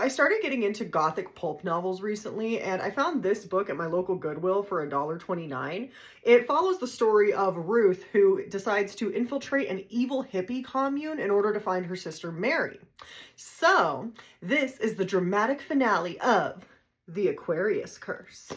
I started getting into Gothic pulp novels recently, and I found this book at my local Goodwill for $1.29. It follows the story of Ruth, who decides to infiltrate an evil hippie commune in order to find her sister Mary. So, this is the dramatic finale of The Aquarius Curse.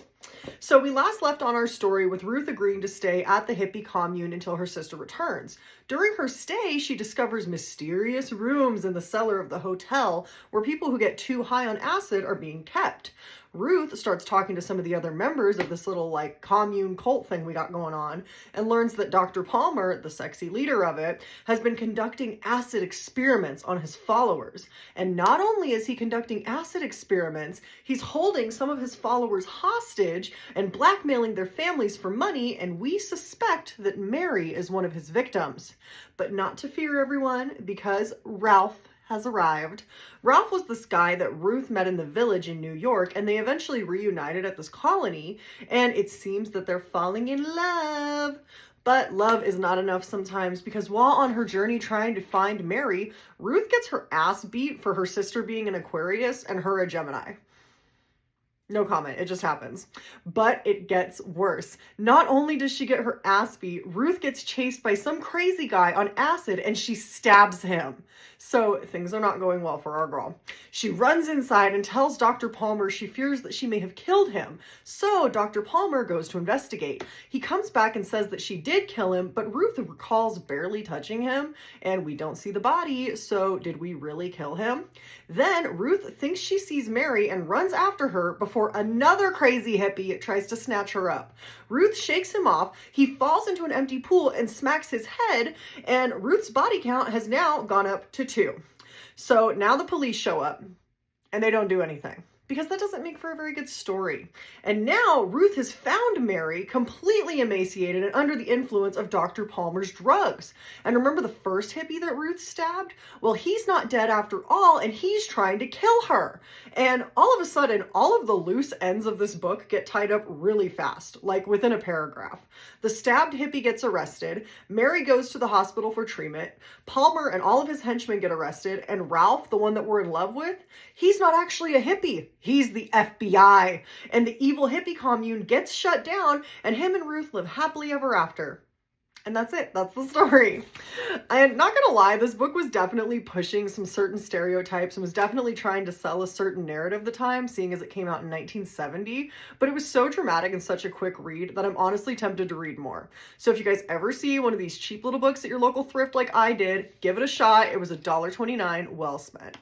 So we last left on our story with Ruth agreeing to stay at the hippie commune until her sister returns. During her stay, she discovers mysterious rooms in the cellar of the hotel where people who get too high on acid are being kept. Ruth starts talking to some of the other members of this little commune cult thing we got going on and learns that Dr. Palmer, the sexy leader of it, has been conducting acid experiments on his followers. And not only is he conducting acid experiments, he's holding some of his followers hostage and blackmailing their families for money, and we suspect that Mary is one of his victims. But not to fear, everyone, because Ralph has arrived. Ralph was this guy that Ruth met in the village in New York, and they eventually reunited at this colony, and it seems that they're falling in love. But love is not enough sometimes, because while on her journey trying to find Mary, Ruth gets her ass beat for her sister being an Aquarius and her a Gemini. No comment, it just happens. But it gets worse. Not only does she get her ass beat, Ruth gets chased by some crazy guy on acid and she stabs him. So things are not going well for our girl. She runs inside and tells Dr. Palmer she fears that she may have killed him. So Dr. Palmer goes to investigate. He comes back and says that she did kill him, but Ruth recalls barely touching him, and we don't see the body, so did we really kill him? Then Ruth thinks she sees Mary and runs after her before another crazy hippie tries to snatch her up. Ruth shakes him off, he falls into an empty pool and smacks his head, and Ruth's body count has now gone up to 2. So now the police show up, and they don't do anything, because that doesn't make for a very good story. And now Ruth has found Mary completely emaciated and under the influence of Dr. Palmer's drugs. And remember the first hippie that Ruth stabbed? Well, he's not dead after all, and he's trying to kill her. And all of a sudden, all of the loose ends of this book get tied up really fast, like within a paragraph. The stabbed hippie gets arrested, Mary goes to the hospital for treatment, Palmer and all of his henchmen get arrested, and Ralph, the one that we're in love with, he's not actually a hippie. He's the FBI, and the evil hippie commune gets shut down, and him and Ruth live happily ever after. And that's it. That's the story. I'm not gonna lie, this book was definitely pushing some certain stereotypes and was definitely trying to sell a certain narrative at the time, seeing as it came out in 1970, but it was so dramatic and such a quick read that I'm honestly tempted to read more. So if you guys ever see one of these cheap little books at your local thrift like I did, give it a shot. It was $1.29, well spent.